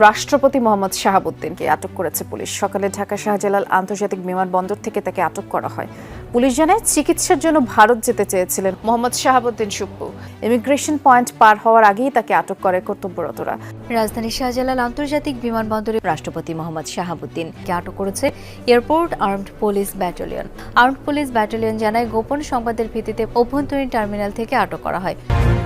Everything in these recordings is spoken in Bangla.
রাষ্ট্রপতি মোহাম্মদ শাহাবুদ্দিনকে আটক করেছে পুলিশ। সকালে ঢাকা শাহজালাল আন্তর্জাতিক বিমানবন্দর থেকে তাকে আটক করা হয়। পুলিশ জানায় চিকিৎসার জন্য ভারত যেতে চেয়েছিলেন মোহাম্মদ শাহাবুদ্দিন চুপ্পু। ইমিগ্রেশন পয়েন্ট পার হওয়ার আগেই তাকে আটক করে কর্তব্যরতরা। রাজধানী শাহজালাল আন্তর্জাতিক বিমানবন্দরে রাষ্ট্রপতি মোহাম্মদ শাহাবুদ্দিনকে আটক করেছে airport armed police battalion. Armed police battalion জানায় গোপন সংবাদের ভিত্তিতে অভ্যন্তরীণ টার্মিনাল থেকে আটক করা হয়।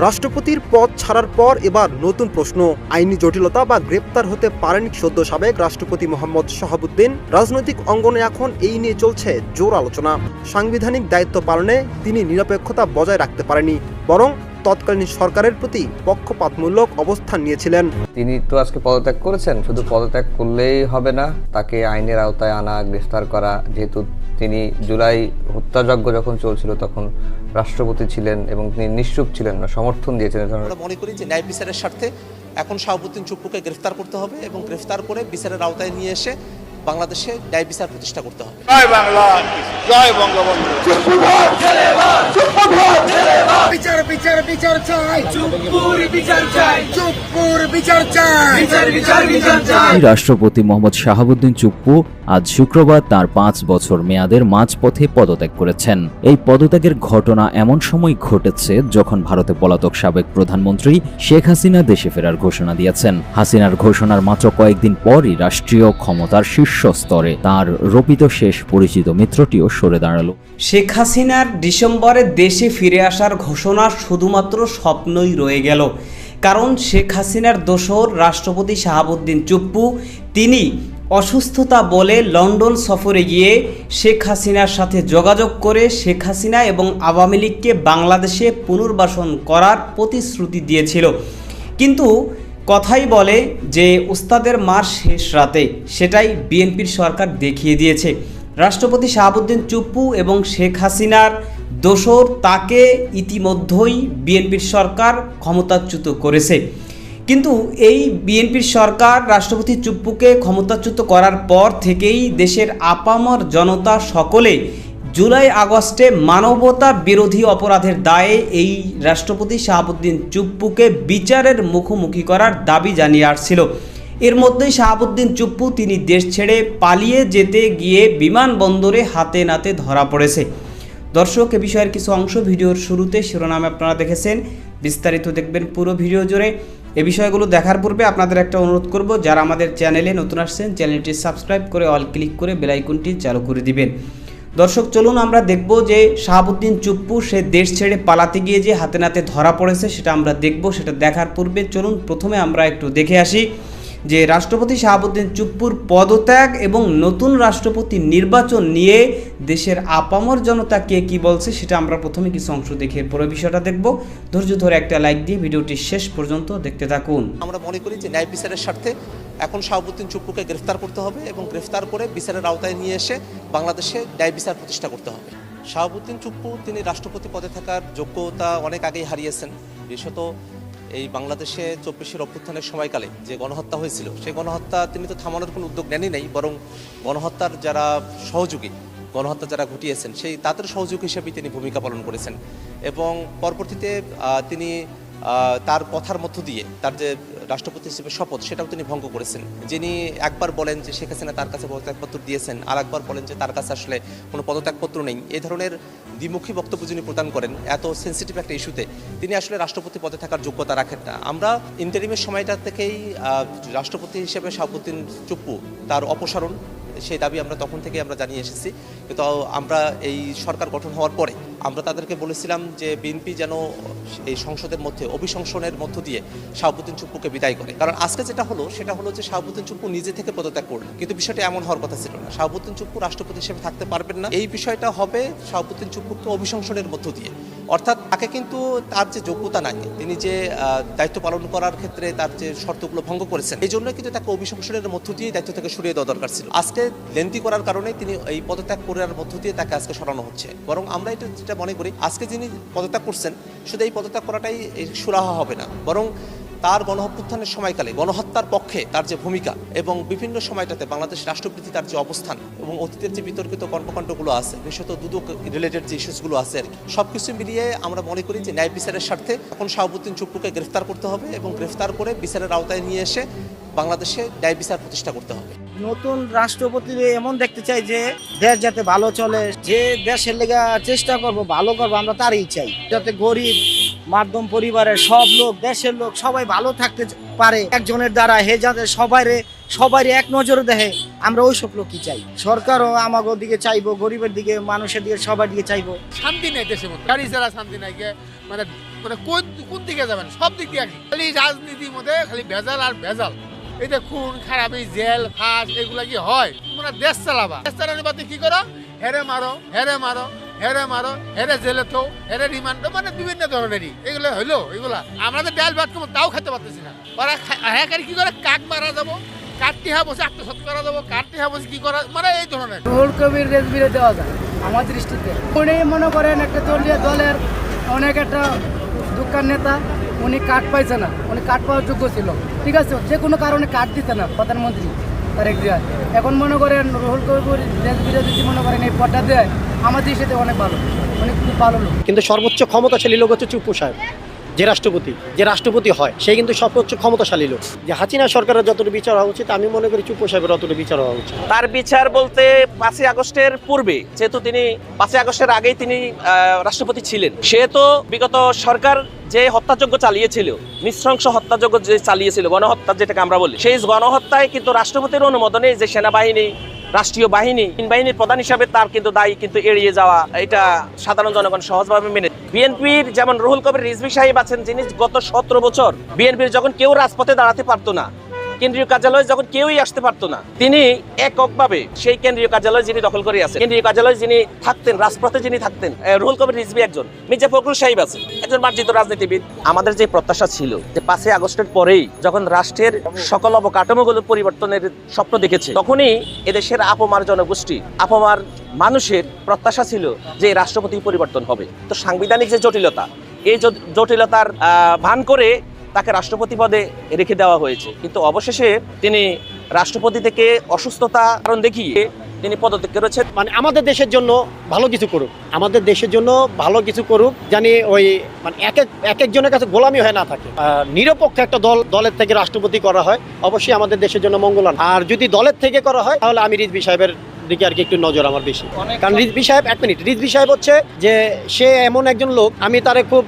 রাষ্ট্রপতির পদ ছাড়ার পর এবার নতুন প্রশ্ন, আইনি জটিলতা বা গ্রেপ্তার হতে পারেন সদ্য সাবেক রাষ্ট্রপতি মোহাম্মদ শাহাবুদ্দিন। রাজনৈতিক অঙ্গনে এখন এই নিয়ে চলছে জোর আলোচনা। সাংবিধানিক দায়িত্ব পালনে তিনি নিরপেক্ষতা বজায় রাখতে পারেনি, বরং তৎকালীন সরকারের প্রতি পক্ষপাতমূলক অবস্থান নিয়েছিলেন। তিনি তো আজকে পদত্যাগ করেছেন, শুধু পদত্যাগ করলেই হবে না, তাকে আইনের আওতায় আনা, গ্রেফতার করা। যেহেতু তিনি জুলাই হত্যাযজ্ঞ যখন চলছিল তখন রাষ্ট্রপতি ছিলেন এবং তিনি নিশ্চুপ ছিলেন না, সমর্থন দিয়েছিলেন। আমরা মনে করি যে ন্যায় বিচারের স্বার্থে এখন শাহাবুদ্দিন চুপ্পুকে গ্রেফতার করতে হবে এবং গ্রেফতার করে বিচারের আওতায় নিয়ে এসে বাংলাদেশে ন্যায় বিচার প্রতিষ্ঠা করতে হবে। জয় বাংলা, জয় বঙ্গবন্ধু। বিচার বিচার বিচার চাই, চুপ্পুর বিচার চাই, চুপ্পুর বিচার চাই, বিচার বিচার বিচার চাই। রাষ্ট্রপতি মোহাম্মদ শাহাবুদ্দিন চুপ্পু আজ শুক্রবার তার 5 বছর মেয়াদের মাঝপথে পদত্যাগ করেছেন। এই পদত্যাগের ঘটনা এমন সময় ঘটেছে যখন ভারতে পলাতক সাবেক প্রধানমন্ত্রী শেখ হাসিনা দেশে ফেরার ঘোষণা দিয়েছেন। হাসিনার ঘোষণার মাত্র কয়েকদিন পরই রাষ্ট্রীয় ক্ষমতার শীর্ষ স্তরে তার রোপিত শেষ পরিচিত মিত্রটিও সরে দাঁড়ালো। শেখ হাসিনার ডিসেম্বরে দেশে ফিরে আসার ঘোষণা শুধুমাত্র স্বপ্নই রয়ে গেল। কারণ শেখ হাসিনার দোসর রাষ্ট্রপতি শাহাবুদ্দিন চুপ্পু তিনি অসুস্থতা বলে লন্ডন সফরে গিয়ে শেখ হাসিনার সাথে যোগাযোগ করে শেখ হাসিনা এবং আওয়ামী লীগকে বাংলাদেশে পুনর্বাসন করার প্রতিশ্রুতি দিয়েছিল। কিন্তু কথাই বলে যে উস্তাদের মার শেষ রাতে, সেটাই বিএনপির সরকার দেখিয়ে দিয়েছে। রাষ্ট্রপতি শাহাবুদ্দিন চুপ্পু এবং শেখ হাসিনার দোসর তাকে ইতিমধ্যেই বিএনপির সরকার ক্ষমতাচ্যুত করেছে। কিন্তু এই বিএনপির সরকার রাষ্ট্রপতি চুপ্পুকে ক্ষমতাচ্যুত করার পর থেকেই দেশের আপামর জনতা সকলে জুলাই আগস্টে মানবতা বিরোধী অপরাধের দায়ে এই রাষ্ট্রপতি শাহাবুদ্দিন চুপ্পুকে বিচারের মুখোমুখি করার দাবি জানিয়ে আসছিল। এর মধ্যেই শাহাবুদ্দিন চুপ্পু তিনি দেশ ছেড়ে পালিয়ে যেতে গিয়ে বিমানবন্দরে হাতে নাতে ধরা পড়েছে। দর্শক, এ বিষয়ের কিছু অংশ ভিডিওর শুরুতে শিরোনামে আপনারা দেখেছেন, বিস্তারিত দেখবেন পুরো ভিডিও জুড়ে। এ বিষয়গুলো দেখার পূর্বে আপনাদের একটা অনুরোধ করব, যারা আমাদের চ্যানেলে নতুন আসছেন চ্যানেলটি সাবস্ক্রাইব করে অল ক্লিক করে বেল আইকনটি চালু করে দিবেন। দর্শক, চলুন আমরা দেখব যে শাহাবুদ্দিন চুপ্পু সে দেশ ছেড়ে পালাতে গিয়ে যে হাতে নাতে ধরা পড়েছে সেটা আমরা দেখব। সেটা দেখার পূর্বে চলুন প্রথমে আমরা একটু দেখে আসি যে রাষ্ট্রপতি শাহাবুদ্দিন চুপ্পুর পদত্যাগ এবং নতুন রাষ্ট্রপতি নির্বাচন নিয়ে দেশের আপামর জনতা কে কি বলছে সেটা আমরা প্রথমে কিছু অংশ দেখে পুরো বিষয়টা দেখব। ধৈর্য ধরে একটা লাইক দিয়ে ভিডিওটি শেষ পর্যন্ত দেখতে থাকুন। আমরা মনে করি যে ন্যায় বিচারের স্বার্থে এখন শাহাবুদ্দিন চুপ্পুকে গ্রেফতার করতে হবে এবং গ্রেফতার করে বিচারের আওতায় নিয়ে এসে বাংলাদেশে ন্যায় বিচার প্রতিষ্ঠা করতে হবে। শাহাবুদ্দিন চুপ্পু তিনি রাষ্ট্রপতি পদে থাকার যোগ্যতা অনেক আগেই হারিয়েছেন। বিশেষত এই বাংলাদেশে 24 অভ্যুত্থানের সময়কালে যে গণহত্যা হয়েছিল, সেই গণহত্যা তিনি তো থামানোর কোনো উদ্যোগ নেনই নাই, বরং গণহত্যার যারা সহযোগী, গণহত্যা যারা ঘটিয়েছেন সেই তাদের সহযোগী হিসেবে তিনি ভূমিকা পালন করেছেন এবং পরবর্তীতে তিনি তার কথার মধ্য দিয়ে তার যে রাষ্ট্রপতি হিসেবে শপথ সেটাও তিনি ভঙ্গ করেছেন। যিনি একবার বলেন যে শেখ হাসিনা তার কাছে পদত্যাগপত্র দিয়েছেন, আর একবার বলেন যে তার কাছে আসলে কোনো পদত্যাগপত্র নেই। এই ধরনের দ্বিমুখী বক্তব্য যিনি প্রদান করেন এত সেন্সিটিভ একটা ইস্যুতে, তিনি আসলে রাষ্ট্রপতি পদে থাকার যোগ্যতা রাখেন না। আমরা ইন্টারিমের সময়টা থেকেই রাষ্ট্রপতি হিসেবে শাহাবুদ্দিন চুপ্পু তার অপসারণ সেই দাবি আমরা তখন থেকে আমরা জানিয়ে এসেছি। কিন্তু আমরা এই সরকার গঠন হওয়ার পরে আমরা তাদেরকে বলেছিলাম যে বিএনপি যেন এই সংসদের মধ্যে অভিশংসনের মধ্য দিয়ে শাহাবুদ্দিন চুপ্পুকে বিদায় করে। কারণ আজকে যেটা হলো সেটা হলো যে শাহাবুদ্দিন চুপ্পু নিজে থেকে পদত্যাগ করলেন, কিন্তু বিষয়টা এমন হওয়ার কথা ছিল না। শাহাবুদ্দিন চুপ্পু রাষ্ট্রপতি হিসেবে থাকতে পারবেন না, এই বিষয়টা হবে শাহাবুদ্দিন চুপ্পুকে অভিশংসনের মধ্য দিয়ে। অর্থাৎ তাকে কিন্তু তার যে যোগ্যতা নাই, তিনি যে দায়িত্ব পালন করার ক্ষেত্রে তার যে শর্তগুলো ভঙ্গ করেছেন, এই জন্য কিন্তু তাকে অভিশংসনের মধ্য দিয়ে দায়িত্ব থেকে সরিয়ে দেওয়া দরকার ছিল। আজকে লেন্দি করার কারণে তিনি এই পদত্যাগ করার মধ্য দিয়ে তাকে আজকে সরানো হচ্ছে। বরং আমরা যেটা মনে করি, আজকে যিনি পদত্যাগ করছেন শুধু এই পদত্যাগ করাটাই সুরাহা হবে না, বরং তার গণঅভ্যুত্থানের সময়কালে গণহত্যার পক্ষে তার যে ভূমিকা এবং বিভিন্ন সময়টাতে বাংলাদেশ রাষ্ট্রপতি তার যে অবস্থান এবং অতীতের যে বিতর্কিত কর্মকাণ্ডগুলো আছে, বিশেষত দুদক রিলেটেড যে ইস্যুসগুলো আছে আর কি, সবকিছু মিলিয়ে আমরা মনে করি যে ন্যায় বিচারের স্বার্থে এখন শাহাবুদ্দিন চুপ্পুকে গ্রেফতার করতে হবে এবং গ্রেফতার করে বিচারের আওতায় নিয়ে এসে বাংলাদেশে ন্যায় বিচার প্রতিষ্ঠা করতে হবে। নতুন রাষ্ট্রপতি এমন দেখতে চাই যে দেশ যাতে ভালো চলে, যে দেশের লেগে চেষ্টা করব ভালো করবো, আমরা তারই চাই, যাতে গরিব মাধ্যম পরিবারের সব লোক, দেশের লোক সবাই ভালো থাকতে পারে একজনের দ্বারা, হে যাতে সবাই এক নজরে দেখে, আমরা ওইসব লোকই চাই। সরকারও আমাদের দিকে চাইবো, গরিবের দিকে, মানুষের দিকে, সবার দিকে চাইবো। শান্তি নেই দেশের মধ্যে, গাড়ি ছাড়া শান্তি নাই, মানে মানে কোন দিকে যাবেন, সব দিক দিয়ে খালি রাজনীতির মধ্যে খালি ভেজাল আর ভেজাল। এই যে খুন খারাপি, জেল ফাঁস, এগুলা কি হয়? তোমরা দেশ চালাবা, দেশ চালানোর বাদে কি করো? হেরে মারো, হেরে জেলে তো, হেরে রিমান্ড, মানে বিভিন্ন ধরনেরই এগুলো হইলো। এগুলা আমরা তো ডাল ভাত খাবো, তাও খেতে পারতেছি না। ওরা হ্যাঁ কি করে? কাক মারা যাবো, কাটতে হ্যাঁ বসে আত্মসাৎ করা যাবো, কাটতে হ্যাঁ বসে কি করা, মানে এই ধরনের। রুহুল কবির রেজভিরে দেওয়া যায় আমার দৃষ্টিতে। উনি মনে করেন একটা দলের অনেক একটা দুঃখার নেতা, উনি কার্ড পাইছে না, উনি কার্ড পাওয়ার যোগ্য ছিল, ঠিক আছে, যে কোনো কারণে কার্ড দিতে না প্রধানমন্ত্রী তারেক জিয়া। এখন মনে করেন রুহুল কবির রেজভিরে যদি মনে করেন এই পদটা দেয়, আমার দৃষ্টিতে অনেক ভালো, অনেক খুব ভালো লোক। কিন্তু সর্বোচ্চ ক্ষমতাশালী লোক হচ্ছে চুপ্পু সাহেব, যে রাষ্ট্রপতি হয়, সে কিন্তু সর্বোচ্চ ক্ষমতাশালী লোক। যে হাসিনা সরকারের যতটা বিচার হওয়া উচিত, আমি মনে করি চুপ্পু সাহেবের অতটা বিচার হওয়া উচিত। তার বিচার বলতে 5ই আগস্টের পূর্বে, যেহেতু তিনি 5ই আগস্টের আগেই তিনি রাষ্ট্রপতি ছিলেন, সেহেতু বিগত সরকার যে হত্যাযজ্ঞ চালিয়েছিল, নৃশংস হত্যাযজ্ঞ যে চালিয়েছিল, গণহত্যা যেটাকে আমরা বলি, সেই গণহত্যায় কিন্তু রাষ্ট্রপতির অনুমোদনে যে সেনাবাহিনী, রাষ্ট্রীয় বাহিনী, বাহিনীর প্রধান হিসাবে তার কিন্তু দায়ী কিন্তু এড়িয়ে যাওয়া, এটা সাধারণ জনগণ সহজভাবে মেনে। বিএনপির যেমন রুহুল কবির রিজভী সাহেব আছেন, যিনি গত 17 বছর বিএনপির যখন কেউ রাজপথে দাঁড়াতে পারতো না, কেন্দ্রীয় কার্যালয়ে যখন কেউই আসতে পারতো না, তিনি এককভাবে সেই কেন্দ্রীয় কার্যালয় যিনি দখল করে আছেন, কেন্দ্রীয় কার্যালয়ে যিনি থাকতেন, রাজপথে যিনি থাকতেন, রুহুল কবির রিজভী একজন, মির্জা ফখরুল সাহেব আছেন, একজন মার্জিত রাজনীতিবিদ। আমাদের যে প্রত্যাশা ছিল যে 5ই আগস্টের পরেই যখন রাষ্ট্রের সকল অবকাঠামোগুলো পরিবর্তনের স্বপ্ন দেখেছে, তখনই এদেশের আপমার জনগোষ্ঠী, আপমার মানুষের প্রত্যাশা ছিল যে রাষ্ট্রপতি পরিবর্তন হবে। তো সাংবিধানিক যে জটিলতা, এই জটিলতার ভান করে তাকে রাষ্ট্রপতি পদে রেখে দেওয়া হয়েছে, কিন্তু অবশেষে তিনি রাষ্ট্রপতি থেকে অসুস্থতা কারণ দেখিয়ে তিনি পদত্যাগ করেছেন। মানে আমাদের দেশের জন্য ভালো কিছু করুক, আমাদের দেশের জন্য ভালো কিছু করুক, জানি ওই মানে এক একজনের কাছে গোলামি হয়ে না থাকে। নিরপেক্ষ একটা দলের থেকে রাষ্ট্রপতি করা হয়, অবশ্যই আমাদের দেশের জন্য মঙ্গলান। আর যদি দলের থেকে করা হয়, তাহলে আমি রিজভী সাহেবের দিকে আর কি একটু নজর আমার বেশি। কারণ রিজভী সাহেব, রিজভী সাহেব হচ্ছে যে সে এমন একজন লোক, আমি তারে খুব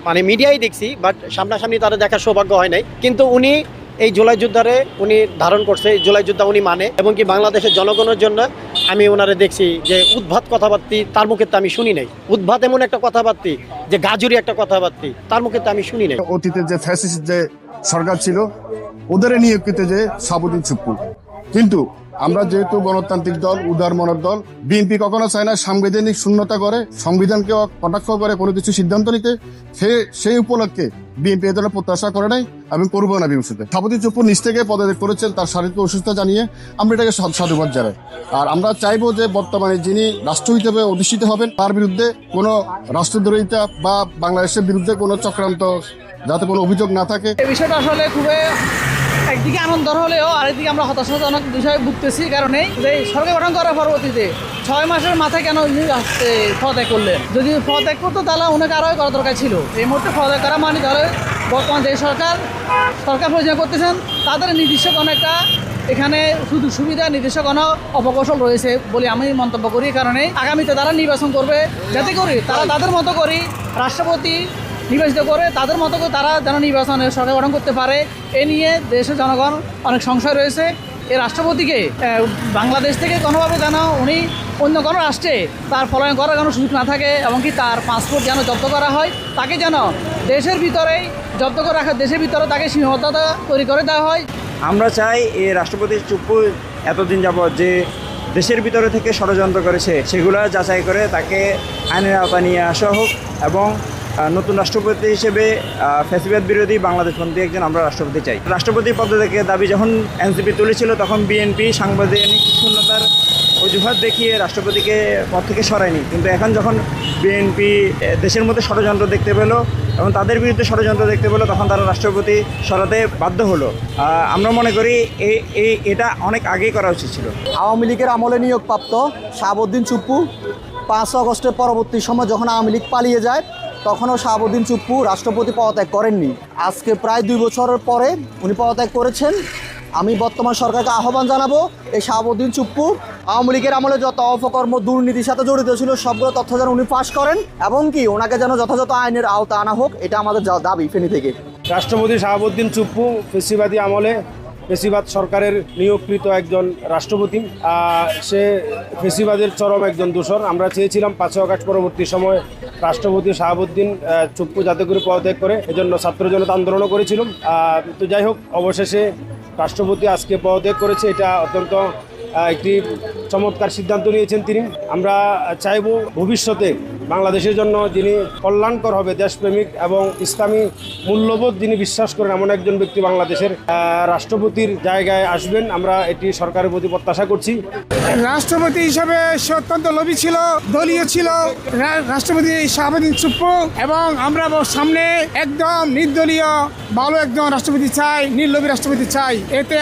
মানে মিডিয়ায় দেখছি, বাট সামনাসামনি তারা দেখার সৌভাগ্য হয় নাই, কিন্তু উনি এই জুলাই যোদ্ধারে উনি ধারণ করছে, জুলাই যোদ্ধা উনি মানে, এবং কি বাংলাদেশের জনগণের জন্য আমি ওনারে দেখছি যে উদ্ভাত কথাবার্তি তার মুখে তো আমি শুনি নাই। উদ্ভাত এমন একটা কথাবার্তি, যে গাজুরি একটা কথাবার্তি তার মুখে তো আমি শুনি নাই। অতীতে যে ফ্যাসিস্ট যে সরকার ছিল, ওদের নিয়োজিত যে শাহাবুদ্দিন চুপ্পু, কিন্তু আমরা যেহেতু গণতান্ত্রিক দল, উদার মনের দল, বিএনপি কখনো চায় না সাংবিধানিক শূন্যতা করে, সংবিধানকে কটাক্ষ করে কোনো কিছু সিদ্ধান্ত নিতে। সেই উপলক্ষে বিএনপি এ ধরনের প্রত্যাশা করে নাই এবং করবো না ভবিষ্যতে। শাহাবুদ্দিন চুপ্পু নিজ থেকে পদত্যাগ করেছেন তার শারীরিক অসুস্থতা জানিয়ে, আমরা এটাকে সাধুবাদ জানাই। আর আমরা চাইবো যে বর্তমানে যিনি রাষ্ট্র হিসেবে অধিষ্ঠিত হবেন, তার বিরুদ্ধে কোনো রাষ্ট্রদ্রোহিতা বা বাংলাদেশের বিরুদ্ধে কোনো চক্রান্ত যাতে কোনো অভিযোগ না থাকে। এই বিষয়টা আসলে খুবই একদিকে আনন্দ হলেও আরেকদিকে আমরা হতাশাজনক বিষয় ভুগতেছি, কারণে যে সরকার গঠন করার পরবর্তীতে 6 মাসের মাথায় কেন পদত্যাগ করলেন? যদি পদত্যাগ করতো তাহলে ওনাকে আরও করা দরকার ছিল। এই মুহূর্তে পদত্যাগ করা মানে তাহলে বর্তমান যে সরকার পরিচালনা করতেছেন, তাদের নির্দিষ্ট কোনো একটা এখানে শুধু সুবিধা, নির্দিষ্ট কোনো অপকৌশল রয়েছে বলে আমি মন্তব্য করি। কারণে আগামীতে তারা নির্বাচন করবে, যাতে করে তারা তাদের মতো করে রাষ্ট্রপতি নির্বাচিত করে, তাদের মতো করে তারা যেন নির্বাচনের সরকার গঠন করতে পারে। এ নিয়ে দেশের জনগণ অনেক সংশয় রয়েছে। এই রাষ্ট্রপতিকে বাংলাদেশ থেকে কোনোভাবে যেন উনি অন্য কোনো রাষ্ট্রে তার পলায়ন করার কোনো সুযোগ না থাকে, এমনকি তার পাসপোর্ট যেন জব্দ করা হয়, তাকে যেন দেশের ভিতরেই জব্দ করে রাখা, দেশের ভিতরে তাকে সীমাবদ্ধতা তৈরি করে দেওয়া হয়। আমরা চাই এই রাষ্ট্রপতি চুপ্পু এতদিন যাবৎ যে দেশের ভিতরে থেকে ষড়যন্ত্র করেছে, সেগুলো যাচাই করে তাকে আইনের আওতায় নিয়ে আসা হোক, এবং নতুন রাষ্ট্রপতি হিসেবে ফ্যাসিবাদ বিরোধী বাংলাদেশপন্থী একজন আমরা রাষ্ট্রপতি চাই। রাষ্ট্রপতি পদ থেকে দাবি যখন এনসিপি তুলেছিল, তখন বিএনপি সাংবিধানিক শূন্যতার অজুহাত দেখিয়ে রাষ্ট্রপতিকে পদ থেকে সরায়নি, কিন্তু এখন যখন বিএনপি দেশের মধ্যে ষড়যন্ত্র দেখতে পেলো এবং তাদের বিরুদ্ধে ষড়যন্ত্র দেখতে পেলো, তখন তারা রাষ্ট্রপতি সরাতে বাধ্য হলো। আমরা মনে করি এটা অনেক আগেই করা উচিত ছিল। আওয়ামী লীগের আমলে নিয়োগপ্রাপ্ত শাহাবুদ্দিন চুপ্পু 5 আগস্টের পরবর্তী সময় যখন আওয়ামী লীগ পালিয়ে যায়, তখনও শাহাবুদ্দিন চুপ্পু রাষ্ট্রপতি পদত্যাগ করেননি। আজকে প্রায় 2 বছরের পরে উনি পদত্যাগ করেছেন। আমি বর্তমান সরকারকে আহ্বান জানাবো এই শাহাবুদ্দিন চুপ্পু আওয়ামী লীগের আমলে যত অপকর্ম দুর্নীতির সাথে জড়িত ছিল সবগুলো তথ্য যেন উনি ফাঁস করেন এবং কি ওনাকে যেন যথাযথ আইনের আওতা আনা হোক, এটা আমাদের দাবি ফেনী থেকে। রাষ্ট্রপতি শাহাবুদ্দিন চুপ্পু ফেসিবাদী আমলে ফেসিবাদ সরকারের নিয়োগকৃত একজন রাষ্ট্রপতি। সে ফেসিবাদের চরম একজন দোষর। আমরা চেয়েছিলাম 5 আগস্ট পরবর্তী সময় রাষ্ট্রপতি শাহাবুদ্দিন চুপ্পু যাতে করে পদত্যাগ করে, এজন্য ছাত্র জনতা আন্দোলনও করেছিলাম। তো যাই হোক, অবশেষে রাষ্ট্রপতি আজকে পদত্যাগ করেছে। এটা অত্যন্ত একটি চমৎকার সিদ্ধান্ত নিয়েছেন তিনি। আমরা চাইব ভবিষ্যতে বাংলাদেশের জন্য যিনি কল্যাণকর হবে, দেশপ্রেমিক এবং ইসলামী মূল্যবোধ যিনি বিশ্বাস করেন এমন একজন ব্যক্তি বাংলাদেশের রাষ্ট্রপতির জায়গায় আসবেন। আমরা এটি সরকারের প্রতি প্রত্যাশা করছি। রাষ্ট্রপতি হিসাবে সে অত্যন্ত লোভী ছিল, দলীয় ছিল রাষ্ট্রপতি শাহাবুদ্দিন চুপ্পু, এবং আমরা সামনে একদম নির্দলীয় ভালো একজন রাষ্ট্রপতি চাই, নির্লোভী রাষ্ট্রপতি চাই। এতে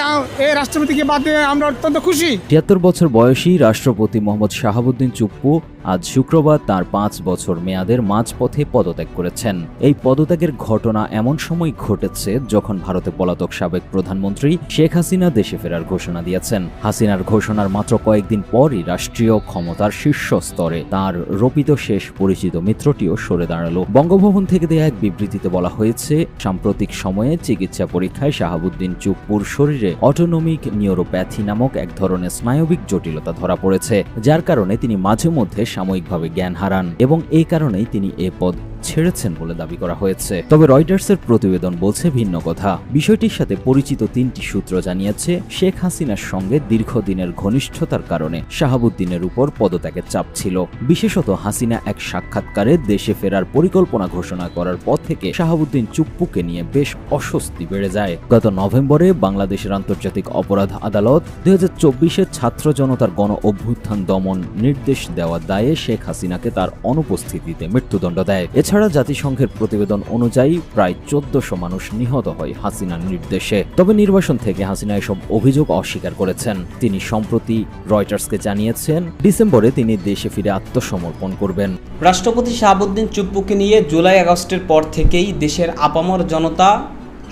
এই রাষ্ট্রপতিকে বাদ দিয়ে আমরা অত্যন্ত খুশি। ৭৩ বছর বয়সী রাষ্ট্রপতি মোহাম্মদ শাহাবুদ্দিন চুপ্পু আজ শুক্রবার তার 5 বছর মেয়াদের মাঝপথে পদত্যাগ করেছেন। এই পদত্যাগের ঘটনা এমন সময় ঘটেছে যখন ভারতে পলাতক সাবেক প্রধানমন্ত্রী শেখ হাসিনা দেশে ফেরার ঘোষণা দিয়েছেন। হাসিনার ঘোষণার মাত্র কয়েকদিন পরই রাষ্ট্রীয় ক্ষমতার শীর্ষ স্তরে তার রোপিত শেষ পরিচিত মিত্রটিও সরে দাঁড়ালো। বঙ্গভবন থেকে দেয়া এক বিবৃতিতে বলা হয়েছে, সাম্প্রতিক সময়ে চিকিৎসা পরীক্ষায় শাহাবুদ্দিন চুপ্পুর শরীরে অটোনমিক নিউরোপ্যাথি নামক এক ধরনের স্নায়বিক জটিলতা ধরা পড়েছে, যার কারণে তিনি মাঝে মধ্যে সাময়িকভাবে জ্ঞান হারান এবং এই কারণেই তিনি এ পদ ছেড়েছেন বলে দাবি করা হয়েছে। তবে রয়টার্সের প্রতিবেদন বলছে ভিন্ন কথা। বিষয়টির সাথে পরিচিত 3টি সূত্র জানিয়েছে, শেখ হাসিনার সঙ্গে দীর্ঘদিনের ঘনিষ্ঠতার কারণে শাহাবুদ্দিনের উপর পদত্যাগের চাপ ছিল। বিশেষত হাসিনা এক সাক্ষাৎকারে দেশে ফেরার পরিকল্পনা ঘোষণা করার পর থেকে শাহাবুদ্দিন চুপ্পুকে নিয়ে বেশ অস্বস্তি বেড়ে যায়। গত নভেম্বরে বাংলাদেশের আন্তর্জাতিক অপরাধ আদালত 2024-এর ছাত্র জনতার গণ অভ্যুত্থান দমন নির্দেশ দেওয়ার দায়ে শেখ হাসিনাকে তার অনুপস্থিতিতে মৃত্যুদণ্ড দেয়। এছাড়া জাতিসংঘের প্রতিবেদন অনুযায়ী প্রায় 1400 মানুষ নিহত হয় হাসিনার নির্দেশে। তবে নির্বাসন থেকে হাসিনা এসব অভিযোগ অস্বীকার করেছেন। তিনি সম্প্রতি রয়টার্সকে জানিয়েছেন, ডিসেম্বরে তিনি দেশে ফিরে আত্মসমর্পণ করবেন। রাষ্ট্রপতি শাহাবুদ্দিন চুপ্পুকে নিয়ে জুলাই আগস্টের পর থেকেই দেশের আপামর জনতা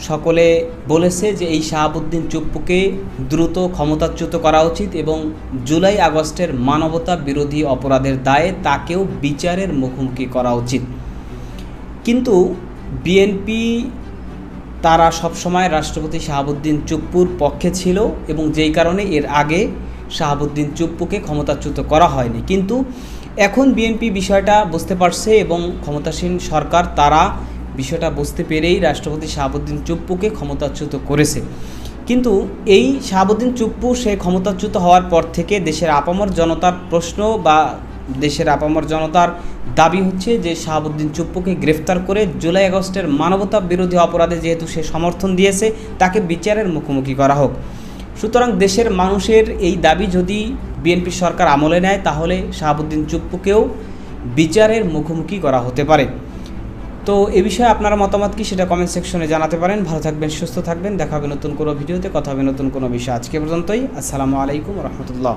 সকলে বলেছে যে এই শাহাবুদ্দিন চুপ্পুকে দ্রুত ক্ষমতাচ্যুত করা উচিত এবং জুলাই আগস্টের মানবতা বিরোধী অপরাধের দায়ে তাকেও বিচারের মুখোমুখি করা উচিত। কিন্তু বিএনপি তারা সবসময় রাষ্ট্রপতি শাহাবুদ্দিন চুপ্পুর পক্ষে ছিল এবং যেই কারণে এর আগে শাহাবুদ্দিন চুপ্পুকে ক্ষমতাচ্যুত করা হয়নি। কিন্তু এখন বিএনপি বিষয়টা বুঝতে পারছে এবং ক্ষমতাসীন সরকার তারা বিষয়টা বুঝতে পেরেই রাষ্ট্রপতি শাহাবুদ্দিন চুপ্পুকে ক্ষমতাচ্যুত করেছে। কিন্তু এই শাহাবুদ্দিন চুপ্পু সে ক্ষমতাচ্যুত হওয়ার পর থেকে দেশের আপামর জনতার প্রশ্ন বা দেশের আপামর জনতার দাবি হচ্ছে যে শাহাবুদ্দিন চুপ্পুকে গ্রেফতার করে জুলাই আগস্টের মানবতা বিরোধী অপরাধে যেহেতু সে সমর্থন দিয়েছে তাকে বিচারের মুখোমুখি করা হোক। সুতরাং দেশের মানুষের এই দাবি যদি বিএনপি সরকার আমলে নেয় তাহলে শাহাবুদ্দিন চুপ্পুকেও বিচারের মুখোমুখি করা হতে পারে। তো এ বিষয়ে আপনারা মতামত কি সেটা কমেন্ট সেকশনে জানাতে পারেন। ভালো থাকবেন, সুস্থ থাকবেন, দেখা হবে নতুন কোনো ভিডিওতে, কথা হবে নতুন কোনো বিষয়। আজকে পর্যন্তই। আসসালামু আলাইকুম রহমতুল্লাহ।